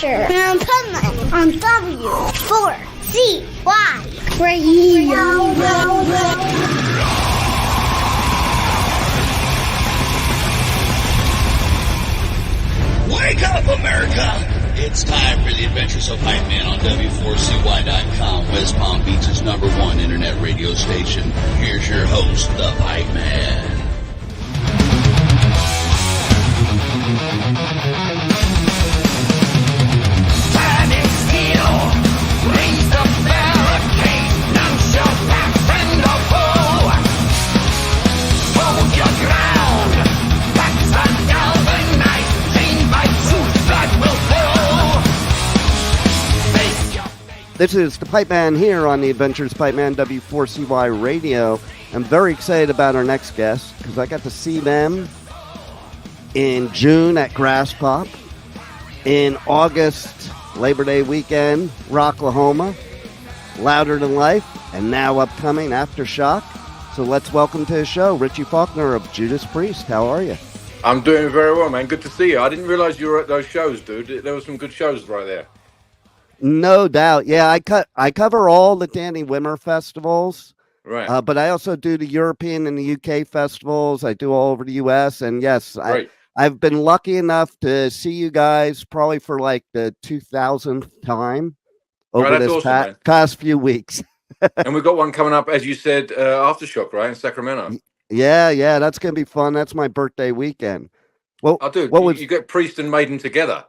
Adventure and Pipeman on W4CY Radio. Wake up, America! It's time for the Adventures of Pipeman on W4CY.com, West Palm Beach's #1 internet radio station. Here's your host, the Pipeman. Standing still, raise the barricade, now's your back, friend or foe. Hold your ground, backs are galvanized, chained by truth that will flow. Face your fate. This is the Pipeman here on the Adventures of Pipeman W4CY Radio. I'm very excited about our next guest because I got to see them in June at Graspop, in August, Labor Day weekend, Rocklahoma, Louder Than Life, and now upcoming Aftershock. So let's welcome to the show Richie Faulkner of Judas Priest. How are you? I'm doing very well, man. Good to see you. I didn't realize you were at those shows, dude. There were some good shows right there. No doubt. Yeah, I cover all the Danny Wimmer festivals. Right. But I also do the European and the UK festivals. I do all over the US. And yes, I've been lucky enough to see you guys probably for like the 2000th time over this awesome, past few weeks. And we've got one coming up, as you said, Aftershock, right, in Sacramento. Yeah, that's going to be fun. That's my birthday weekend. Well, you get Priest and Maiden together.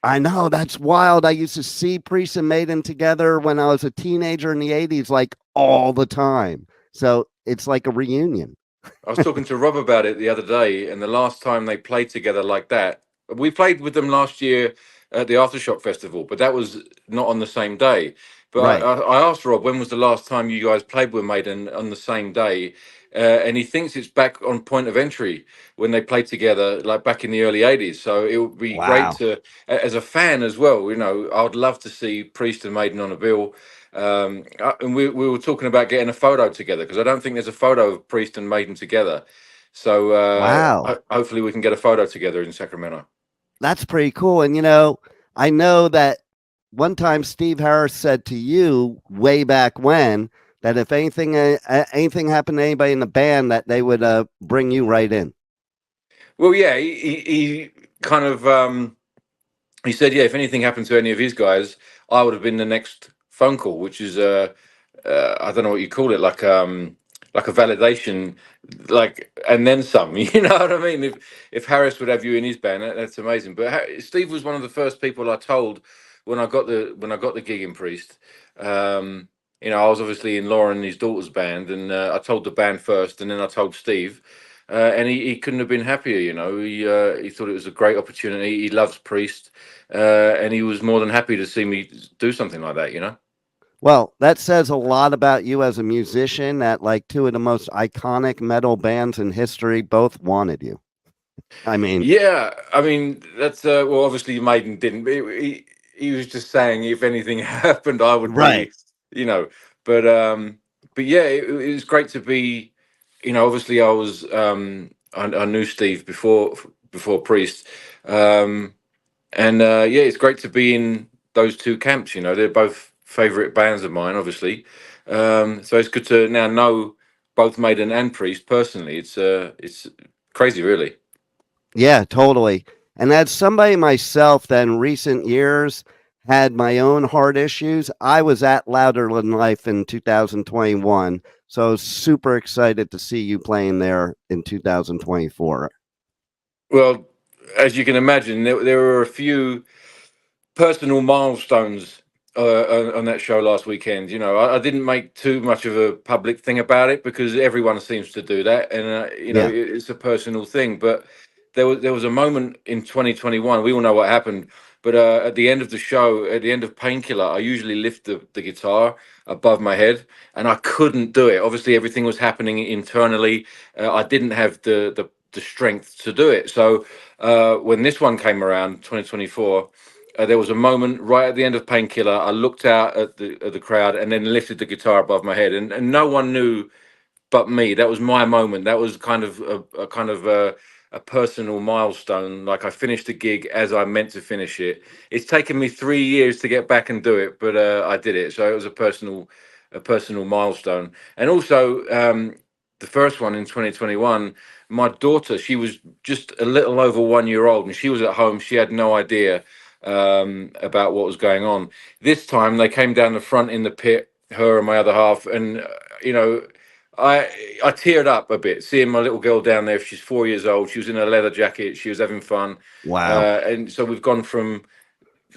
I know, that's wild. I used to see Priest and Maiden together when I was a teenager in the 80s, like all the time. So it's like a reunion. I was talking to Rob about it the other day, and the last time they played together like that, we played with them last year at the Aftershock Festival, but that was not on the same day. But right. I asked Rob, when was the last time you guys played with Maiden on the same day? And he thinks it's back on Point of Entry when they played together, like back in the early 80s. So it would be great to, as a fan as well, you know, I would love to see Priest and Maiden on a bill. And we were talking about getting a photo together because I don't think there's a photo of Priest and Maiden together. So hopefully we can get a photo together in Sacramento. That's pretty cool. And, you know, I know that one time Steve Harris said to you way back when that if anything happened to anybody in the band, that they would bring you right in. Well, yeah, he kind of he said, yeah, if anything happened to any of his guys, I would have been the next phone call, which is I don't know what you call it, like a validation, like, and then some. You know what I mean? If Harris would have you in his band, that's amazing. But Steve was one of the first people I told when I got the gig in Priest. You know, I was obviously in Lauren, his daughter's band, and I told the band first, and then I told Steve, and he couldn't have been happier. You know, he thought it was a great opportunity. He loves Priest, and he was more than happy to see me do something like that. You know. Well, that says a lot about you as a musician. That like two of the most iconic metal bands in history both wanted you. I mean, yeah, I mean that's well, obviously Maiden didn't. He was just saying if anything happened, I would be. You know, but yeah, it was great to be, you know, obviously I was, I knew Steve before Priest. Yeah, it's great to be in those two camps, you know, they're both favorite bands of mine, obviously. So it's good to now know both Maiden and Priest personally. It's crazy, really. Yeah, totally. And as somebody myself that in recent years had my own heart issues, I was at Louder Than Life in 2021, so I was super excited to see you playing there in 2024. Well, as you can imagine, there were a few personal milestones on that show last weekend. You know, I didn't make too much of a public thing about it because everyone seems to do that, and you know, it's a personal thing. But there was a moment in 2021. We all know what happened. But at the end of the show, at the end of Painkiller, I usually lift the guitar above my head, and I couldn't do it. Obviously, everything was happening internally. I didn't have the strength to do it. So when this one came around, 2024, there was a moment right at the end of Painkiller. I looked out at the crowd and then lifted the guitar above my head, and no one knew but me. That was my moment. That was kind of a personal milestone. Like I finished the gig as I meant to finish it. It's taken me 3 years to get back and do it, but I did it. So it was a personal milestone. And also, the first one in 2021, my daughter, she was just a little over 1 year old, and she was at home. She had no idea about what was going on. This time they came down the front in the pit, her and my other half, and you know, I teared up a bit seeing my little girl down there. She's 4 years old. She was in a leather jacket. She was having fun. Wow. And so we've gone from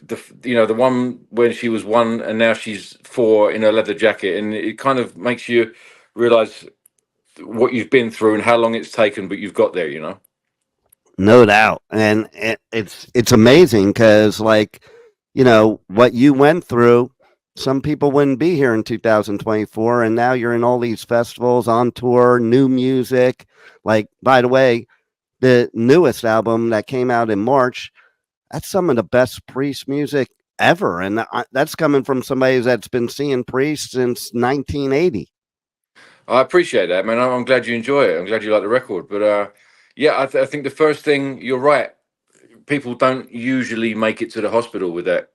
the one when she was 1, and now she's 4 in a leather jacket, and it kind of makes you realize what you've been through and how long it's taken, but you've got there. No doubt. And it's amazing because, like, what you went through, some people wouldn't be here in 2024, and now you're in all these festivals, on tour, new music. Like, by the way, the newest album that came out in March, that's some of the best Priest music ever, and that's coming from somebody that's been seeing Priest since 1980. I appreciate that, man. I'm glad you enjoy it. I'm glad you like the record. But yeah, I think the first thing, you're right. People don't usually make it to the hospital with that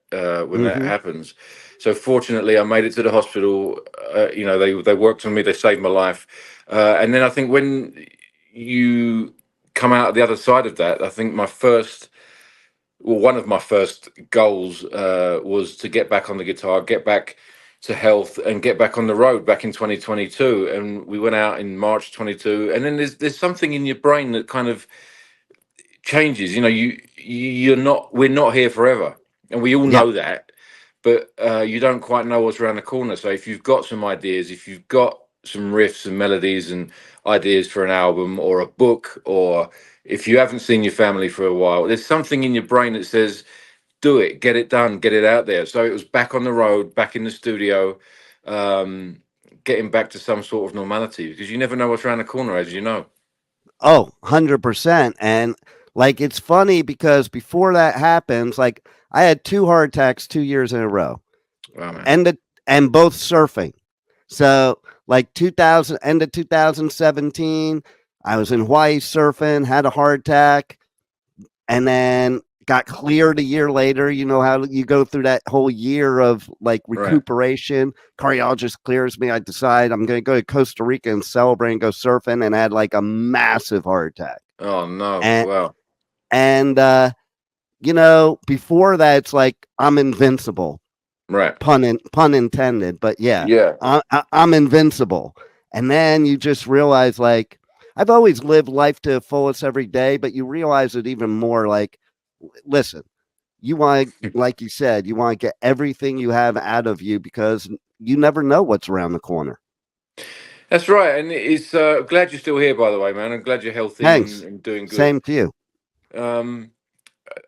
when that happens. So fortunately, I made it to the hospital. They worked on me. They saved my life. And then I think when you come out of the other side of that, I think one of my first goals was to get back on the guitar, get back to health, and get back on the road back in 2022. And we went out in March 22. And then there's something in your brain that kind of changes. We're not here forever, and we all know that, but you don't quite know what's around the corner. So if you've got some ideas, if you've got some riffs and melodies and ideas for an album or a book, or if you haven't seen your family for a while, there's something in your brain that says, do it, get it done, get it out there. So it was back on the road, back in the studio, getting back to some sort of normality, because you never know what's around the corner, as you know. Oh, 100%. And like, it's funny because before that happens, like, I had 2 heart attacks 2 years in a row. Wow, man. And both surfing. So like end of 2017, I was in Hawaii surfing, had a heart attack, and then got cleared a year later. You know how you go through that whole year of like recuperation. Right. Cardiologist clears me. I decide I'm going to go to Costa Rica and celebrate and go surfing, and had like a massive heart attack. Oh no. Wow. Wow. And before that, it's like I'm invincible. Right. Pun intended. But yeah. I'm invincible. And then you just realize, like, I've always lived life to the fullest every day, but you realize it even more. Like, listen, you want to, like you said, you want to get everything you have out of you, because you never know what's around the corner. That's right. And it's glad you're still here, by the way, man. I'm glad you're healthy. Thanks. And doing good. Same to you.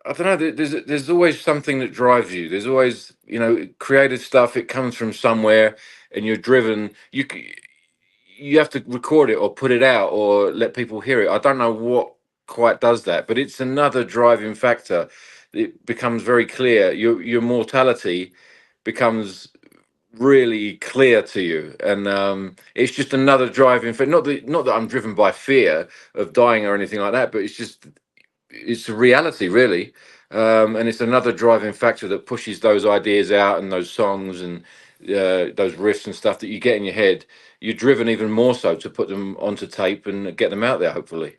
I don't know. There's always something that drives you. There's always, creative stuff. It comes from somewhere, and you're driven. You have to record it or put it out or let people hear it. I don't know what quite does that, but it's another driving factor. It becomes very clear. Your mortality becomes really clear to you, and it's just another driving factor. Not that I'm driven by fear of dying or anything like that, but it's a reality, really. And it's another driving factor that pushes those ideas out, and those songs and those riffs and stuff that you get in your head. You're driven even more so to put them onto tape and get them out there, hopefully.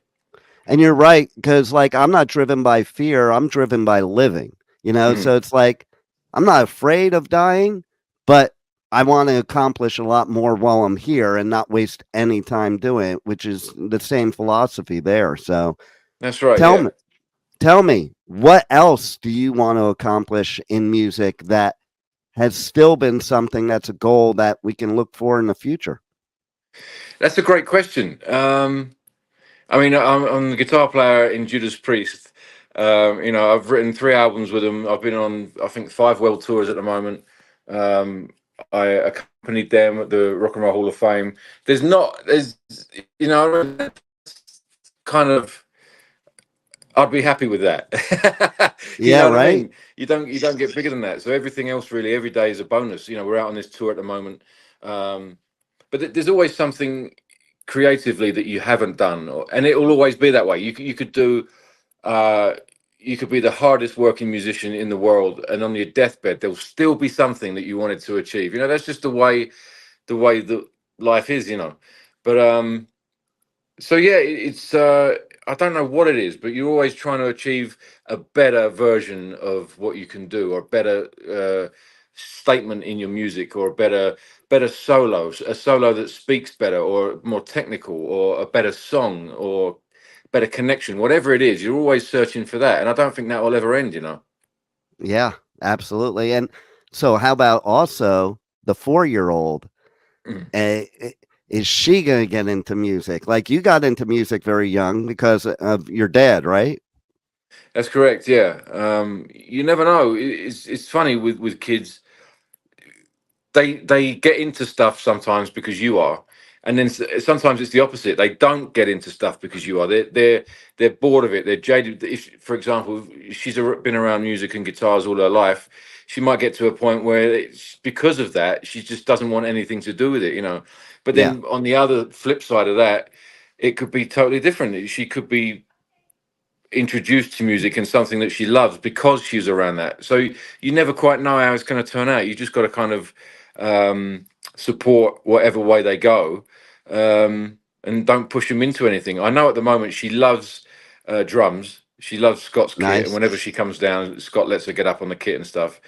And you're right, because like, I'm not driven by fear, I'm driven by living, so it's like, I'm not afraid of dying, but I want to accomplish a lot more while I'm here and not waste any time doing it, which is the same philosophy there. So that's right. Tell me, what else do you want to accomplish in music that has still been something that's a goal that we can look for in the future? That's a great question. I mean, I'm the guitar player in Judas Priest. I've written 3 albums with them. I've been on, I think, 5 world tours at the moment. I accompanied them at the Rock and Roll Hall of Fame. Kind of, I'd be happy with that. Yeah, right. I mean? You don't get bigger than that. So everything else, really, every day is a bonus. We're out on this tour at the moment, but there's always something creatively that you haven't done, and it will always be that way. You could do, you could be the hardest working musician in the world, and on your deathbed, there'll still be something that you wanted to achieve. You know, that's just the way that life is. You know, but so yeah, it's I don't know what it is, but you're always trying to achieve a better version of what you can do, or a better statement in your music, or a better solo, a solo that speaks better, or more technical, or a better song, or better connection, whatever it is. You're always searching for that, and I don't think that will ever end. You know. Yeah, absolutely. And so, how about also the 4-year-old? Mm. Uh, is she going to get into music? Like you got into music very young because of your dad, right? That's correct. Yeah. You never know. It's funny with kids. They get into stuff sometimes because you are, and then sometimes it's the opposite. They don't get into stuff because you are. They're bored of it. They're jaded. If, for example, she's been around music and guitars all her life, she might get to a point where because of that, she just doesn't want anything to do with it. You know. But Yeah. then on the other flip side of that, it could be totally different. She could be introduced to music and something that she loves because she's around that. So you never quite know how it's going to turn out. You just got to kind of support whatever way they go, and don't push them into anything. I know at the moment she loves drums. She loves Scott's kit, and Nice. whenever she comes down, Scott lets her get up on the kit and stuff.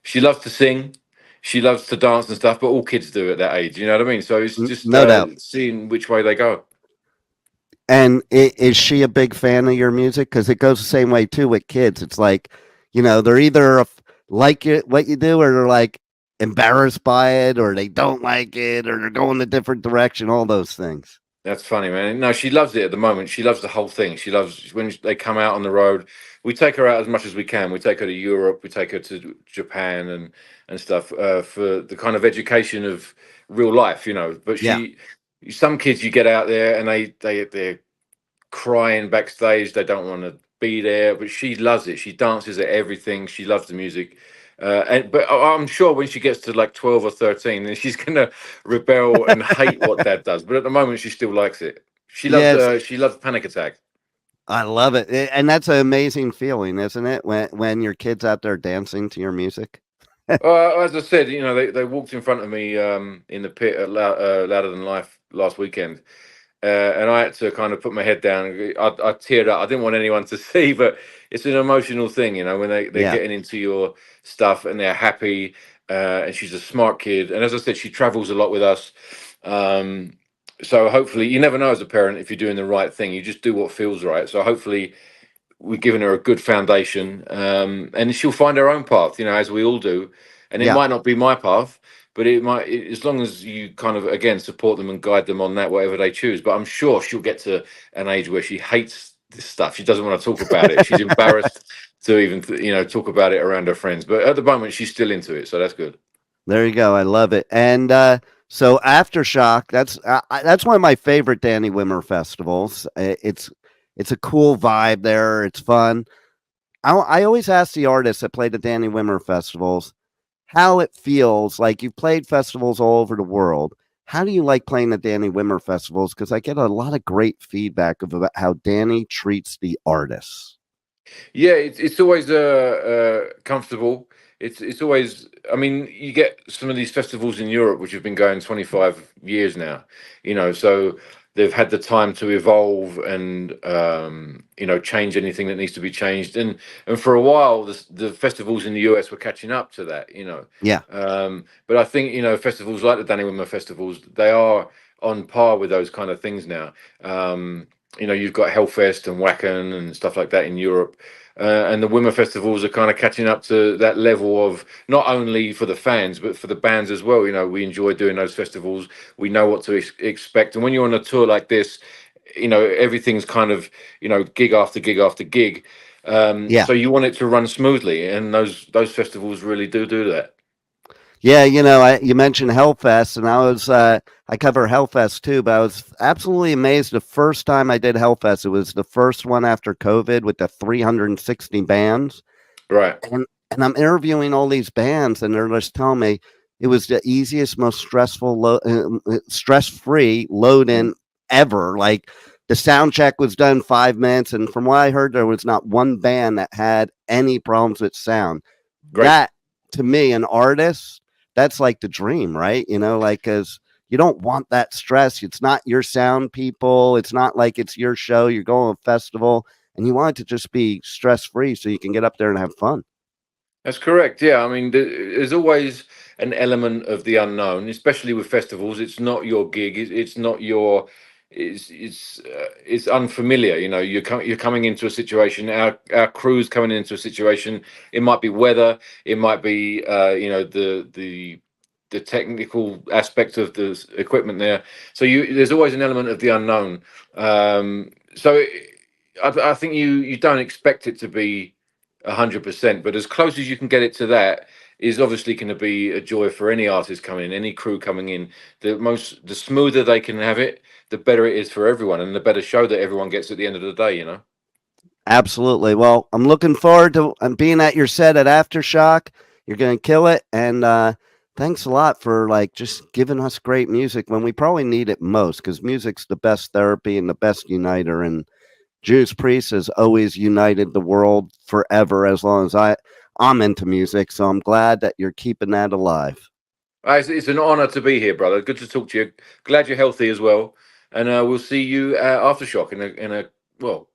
She loves to sing. She loves to dance and stuff, but all kids do at that age. You know what I mean? So it's just No doubt. seeing which way they go. And is she a big fan of your music? Because it goes the same way too with kids. It's like, they're either like it, what you do, or they're like embarrassed by it, or they don't like it, or they're going a different direction. All those things. That's funny, man. No, she loves it at the moment. She loves the whole thing. She loves when they come out on the road. We take her out as much as we can. We take her to Europe. We take her to Japan and stuff for the kind of education of real life, you know. But Yeah. some kids, you get out there and they're crying backstage. They don't want to be there, but she loves it. She dances at everything. She loves the music. But I'm sure when she gets to like 12 or 13, then she's gonna rebel and hate what dad does. But at the moment, she still likes it. Yes, She loves Panic Attack. I love it. And that's an amazing feeling, isn't it? When your kids out there dancing to your music. As I said, you know, they walked in front of me in the pit at Louder Than Life last weekend, and I had to kind of put my head down. I teared up. I didn't want anyone to see, but it's an emotional thing, you know, when they're Yeah. getting into your stuff and they're happy. And she's a smart kid, and as I said, she travels a lot with us. So hopefully, you never know as a parent if you're doing the right thing. You just do what feels right. So hopefully, we've given her a good foundation, and she'll find her own path, you know, as we all do. And it Yeah. might not be my path, but as long as you kind of again support them and guide them on that, whatever they choose. But I'm sure she'll get to an age where she hates this stuff. She doesn't want to talk about it. She's embarrassed to even talk about it around her friends. But at the moment, she's still into it, so that's good. There you go. I love it. And so Aftershock, that's one of my favorite Danny Wimmer festivals. It's a cool vibe there. It's fun. I always ask the artists that play the Danny Wimmer festivals how it feels. Like you've played festivals all over the world. How do you like playing the Danny Wimmer festivals? Because I get a lot of great feedback about how Danny treats the artists. Yeah, it's always comfortable. It's always. I mean, you get some of these festivals in Europe which have been going 25 years now. You know, so they've had the time to evolve and change anything that needs to be changed. And for a while, the festivals in the US were catching up to that. You know, Yeah. but I think festivals like the Danny Wimmer festivals, they are on par with those kind of things now. You've got Hellfest and Wacken and stuff like that in Europe. And the Wimmer festivals are kind of catching up to that level of not only for the fans, but for the bands as well. You know, we enjoy doing those festivals. We know what to expect. And when you're on a tour like this, everything's kind of, gig after gig after gig. Yeah. So you want it to run smoothly. And those festivals really do that. Yeah, you mentioned Hellfest, and I cover Hellfest too, but I was absolutely amazed the first time I did Hellfest. It was the first one after COVID with the 360 bands. Right. And I'm interviewing all these bands, and they're just telling me, it was the easiest, most stress-free load-in ever. Like, the sound check was done 5 minutes, and from what I heard, there was not one band that had any problems with sound. Great. That, to me, an artist, that's like the dream, right? You know, like, because you don't want that stress. It's not your sound people. It's not like it's your show. You're going to a festival, and you want it to just be stress-free so you can get up there and have fun. That's correct. Yeah, I mean, there's always an element of the unknown, especially with festivals. It's not your gig. It's not your. It's unfamiliar. You know, you're coming into a situation. Our crew's coming into a situation. It might be weather. It might be the technical aspect of the equipment there. So there's always an element of the unknown. So I think you don't expect it to be 100%, but as close as you can get it to that is obviously going to be a joy for any artist coming in, any crew coming in. The smoother they can have it, the better it is for everyone, and the better show that everyone gets at the end of the day, you know. Absolutely. Well, I'm looking forward to being at your set at Aftershock. You're going to kill it, and thanks a lot for like just giving us great music when we probably need it most, because music's the best therapy and the best uniter, and Judas Priest has always united the world forever as long as I'm into music, so I'm glad that you're keeping that alive. It's an honor to be here, brother. Good to talk to you. Glad you're healthy as well. And we'll see you at Aftershock in a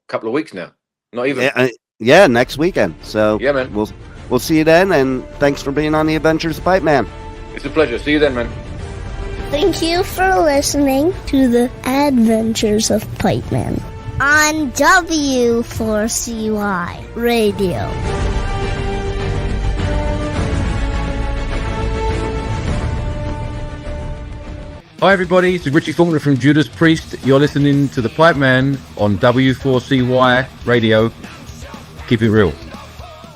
couple of weeks now. Not even. Yeah, next weekend. So yeah, man. We'll see you then, and thanks for being on the Adventures of Pipeman. It's a pleasure. See you then, man. Thank you for listening to the Adventures of Pipeman on W4CY Radio. Hi everybody, it's Richie Faulkner from Judas Priest. You're listening to the Pipeman on W4CY Radio. Keep it real.